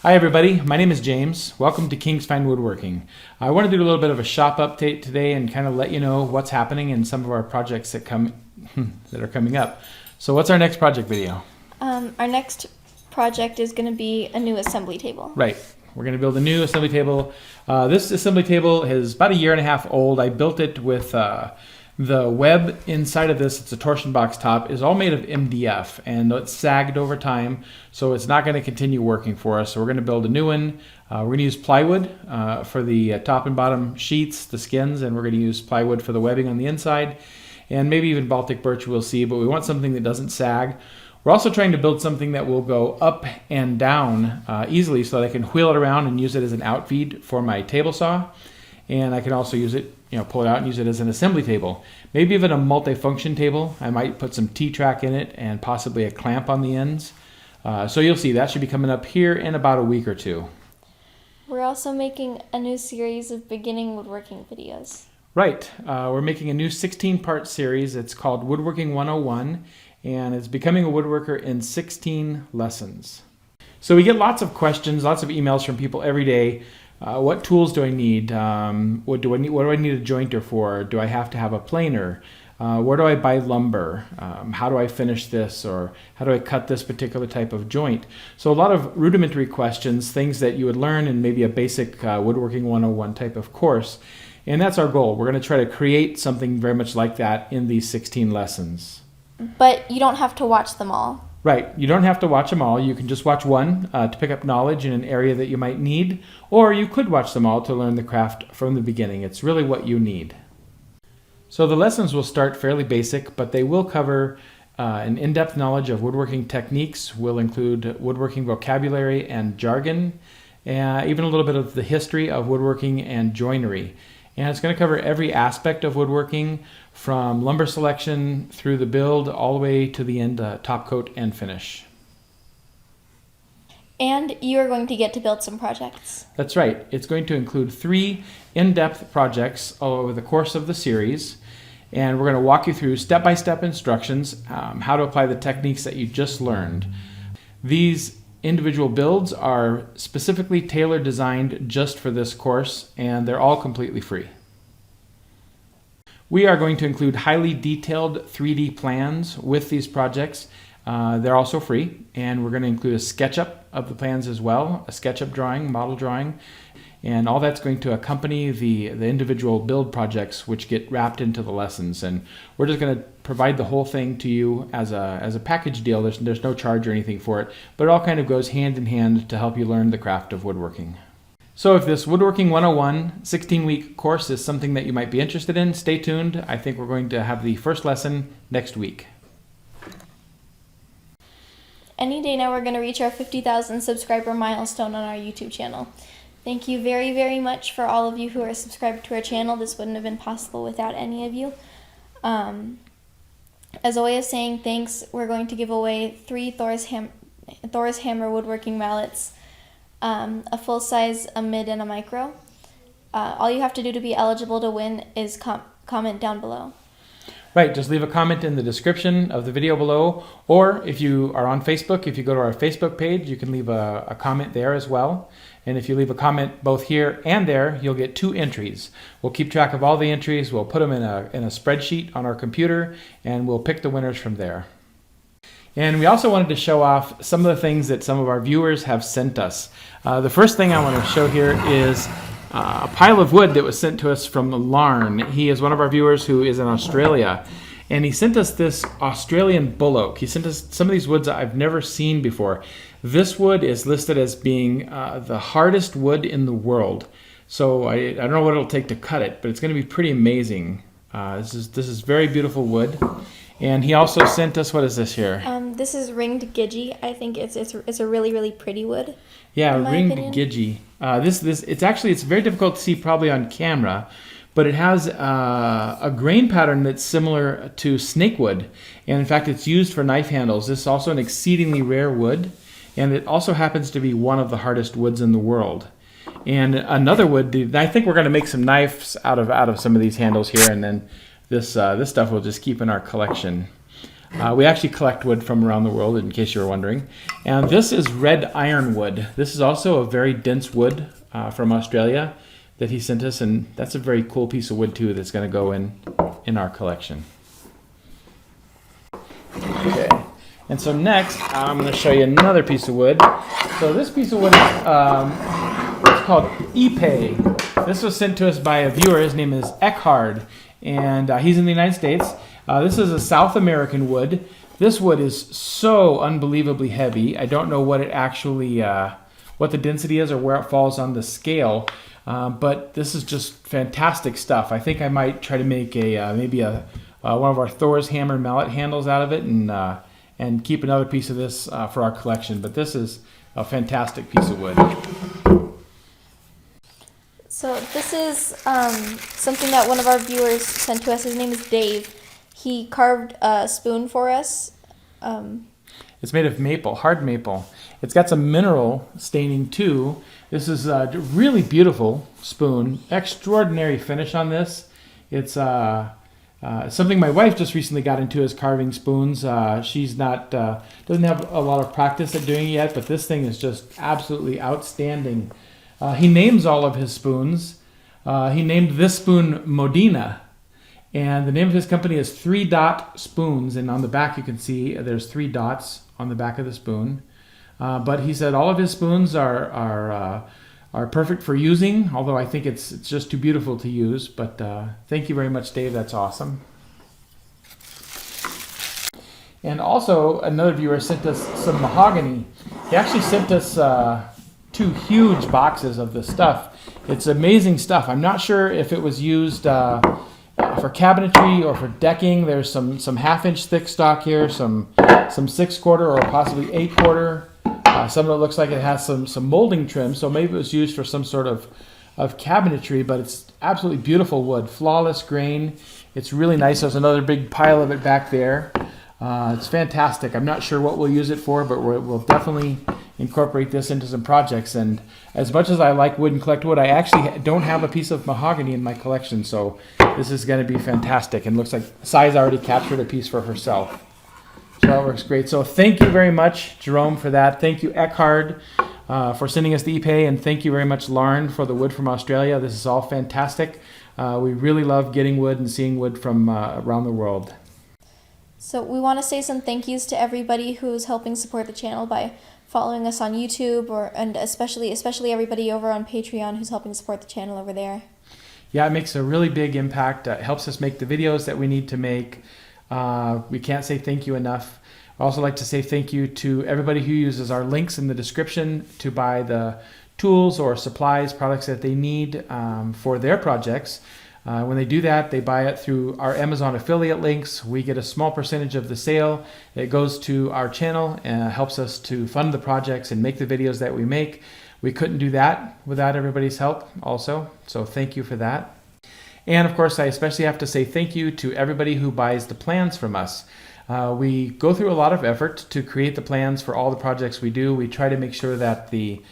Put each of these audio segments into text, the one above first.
Hi everybody, my name is James. Welcome to King's Fine Woodworking. I want to do a little bit of a shop update today and kind of let you know what's happening in some of our projects that are coming up. So what's our next project video? Our next project is going to be a new assembly table. Right, we're going to build a new assembly table. This assembly table is about 1.5 years old. I built it with the web inside of this. It's a torsion box top, is all made of MDF, and it's sagged over time, so it's not going to continue working for us. So we're going to build a new one. We're going to use plywood for the top and bottom sheets, the skins, and we're going to use plywood for the webbing on the inside, and maybe even Baltic birch, we'll see, but we want something that doesn't sag. We're also trying to build something that will go up and down easily so that I can wheel it around and use it as an out feed for my table saw. And I can also use it, pull it out and use it as an assembly table. Maybe even a multi-function table. I might put some T-track in it and possibly a clamp on the ends. So you'll see that should be coming up here in about a week or two. We're also making a new series of beginning woodworking videos. Right. We're making a new 16-part series. It's called Woodworking 101, and it's becoming a woodworker in 16 lessons. So we get lots of questions, lots of emails from people every day. What tools do I need? What do I need a jointer for? Do I have to have a planer? Where do I buy lumber? How do I finish this? Or how do I cut this particular type of joint? So a lot of rudimentary questions, things that you would learn in maybe a basic Woodworking 101 type of course. And that's our goal. We're going to try to create something very much like that in these 16 lessons. But you don't have to watch them all. Right. You don't have to watch them all. You can just watch one to pick up knowledge in an area that you might need, or you could watch them all to learn the craft from the beginning. It's really what you need. So the lessons will start fairly basic, but they will cover an in-depth knowledge of woodworking techniques, will include woodworking vocabulary and jargon, even a little bit of the history of woodworking and joinery. And it's going to cover every aspect of woodworking, from lumber selection through the build all the way to the end, top coat and finish. And you are going to get to build some projects. That's right. It's going to include 3 in-depth projects over the course of the series. And we're going to walk you through step-by-step instructions, how to apply the techniques that you just learned. These individual builds are specifically tailor designed just for this course, and they're all completely free. We are going to include highly detailed 3D plans with these projects. They're also free, and we're going to include a SketchUp of the plans as well, a SketchUp drawing, model drawing, and all that's going to accompany the individual build projects which get wrapped into the lessons. And we're just going to provide the whole thing to you as a package deal. There's no charge or anything for it, but it all kind of goes hand in hand to help you learn the craft of woodworking. So if this Woodworking 101 16-week course is something that you might be interested in, stay tuned. I think we're going to have the first lesson next week. Any day now we're going to reach our 50,000 subscriber milestone on our YouTube channel. Thank you very, very much for all of you who are subscribed to our channel. This wouldn't have been possible without any of you. As a way of saying thanks, we're going to give away 3 Thor's Hammer woodworking mallets, a full-size, a mid, and a micro. All you have to do to be eligible to win is comment down below. Right, just leave a comment in the description of the video below, or if you are on Facebook, if you go to our Facebook page, you can leave a comment there as well. And if you leave a comment both here and there, you'll get 2 entries. We'll keep track of all the entries, we'll put them in a spreadsheet on our computer, and we'll pick the winners from there. And we also wanted to show off some of the things that some of our viewers have sent us. The first thing I want to show here is a pile of wood that was sent to us from Larn. He is one of our viewers who is in Australia, and he sent us this Australian bull oak. He sent us some of these woods that I've never seen before. This wood is listed as being the hardest wood in the world. So I don't know what it'll take to cut it, but it's going to be pretty amazing. This is very beautiful wood. And he also sent us, what is this here? This is ringed gidgee. I think it's a really, really pretty wood. Yeah, ringed gidgee. It's very difficult to see probably on camera, but it has a grain pattern that's similar to snakewood. And in fact, it's used for knife handles. This is also an exceedingly rare wood, and it also happens to be one of the hardest woods in the world. And another wood, I think we're going to make some knives out of some of these handles here, and then this stuff we'll just keep in our collection. We actually collect wood from around the world, in case you were wondering. And this is red ironwood. This is also a very dense wood from Australia that he sent us, and that's a very cool piece of wood too that's going to go in our collection. Okay, and so next I'm going to show you another piece of wood. So this piece of wood is it's called Ipe. This was sent to us by a viewer. His name is Eckhard, and he's in the United States. This is a South American wood. This wood is so unbelievably heavy. I don't know what it actually, what the density is or where it falls on the scale, but this is just fantastic stuff. I think I might try to make maybe one of our Thor's hammer mallet handles out of it, and keep another piece of this for our collection. But this is a fantastic piece of wood. So this is something that one of our viewers sent to us. His name is Dave. He carved a spoon for us. It's made of maple, hard maple. It's got some mineral staining too. This is a really beautiful spoon. Extraordinary finish on this. It's something my wife just recently got into, is carving spoons. She's not doesn't have a lot of practice at doing it yet, but this thing is just absolutely outstanding. He names all of his spoons. He named this spoon Modena, and the name of his company is 3 Dot Spoons. And on the back you can see there's 3 dots on the back of the spoon. But he said all of his spoons are perfect for using, although I think it's just too beautiful to use. But thank you very much, Dave. That's awesome. And also another viewer sent us some mahogany. He actually sent us 2 huge boxes of this stuff. It's amazing stuff. I'm not sure if it was used for cabinetry or for decking. There's some 1/2-inch thick stock here, some 6/4 or possibly 8/4. Some of it looks like it has some molding trim, so maybe it was used for some sort of cabinetry, but it's absolutely beautiful wood, flawless grain. It's really nice. There's another big pile of it back there. It's fantastic. I'm not sure what we'll use it for, but we'll definitely incorporate this into some projects. And as much as I like wood and collect wood, I actually don't have a piece of mahogany in my collection, so this is going to be fantastic. And looks like Sai's already captured a piece for herself. So that works great. So thank you very much, Jerome, for that. Thank you, Eckhard, for sending us the Ipe, and thank you very much, Lauren, for the wood from Australia. This is all fantastic. We really love getting wood and seeing wood from around the world. So we want to say some thank yous to everybody who's helping support the channel by following us on YouTube, and especially everybody over on Patreon who's helping support the channel over there. Yeah, it makes a really big impact. It helps us make the videos that we need to make. We can't say thank you enough. I also like to say thank you to everybody who uses our links in the description to buy the tools or supplies, products that they need for their projects. When they do that, they buy it through our Amazon affiliate links. We get a small percentage of the sale. It goes to our channel and helps us to fund the projects and make the videos that we make. We couldn't do that without everybody's help also, so thank you for that. And of course, I especially have to say thank you to everybody who buys the plans from us. We go through a lot of effort to create the plans for all the projects we do. We try to make sure that the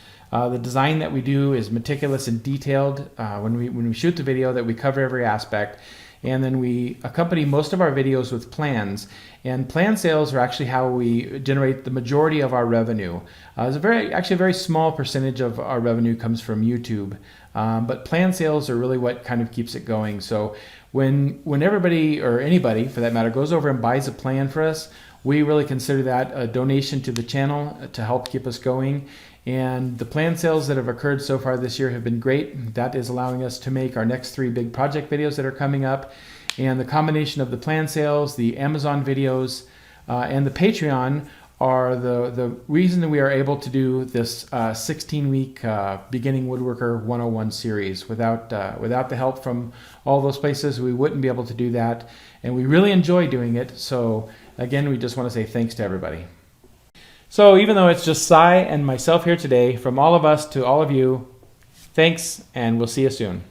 design that we do is meticulous and detailed when we shoot the video, that we cover every aspect. And then we accompany most of our videos with plans. And plan sales are actually how we generate the majority of our revenue. It's actually a very small percentage of our revenue comes from YouTube. But plan sales are really what kind of keeps it going. So when everybody, or anybody for that matter, goes over and buys a plan for us, we really consider that a donation to the channel to help keep us going. And the plan sales that have occurred so far this year have been great. That is allowing us to make our next 3 big project videos that are coming up. And the combination of the plan sales, the Amazon videos, and the Patreon are the reason that we are able to do this 16-week Beginning Woodworker 101 series. Without the help from all those places, we wouldn't be able to do that. And we really enjoy doing it. So again, we just want to say thanks to everybody. So even though it's just Sai and myself here today, from all of us to all of you, thanks, and we'll see you soon.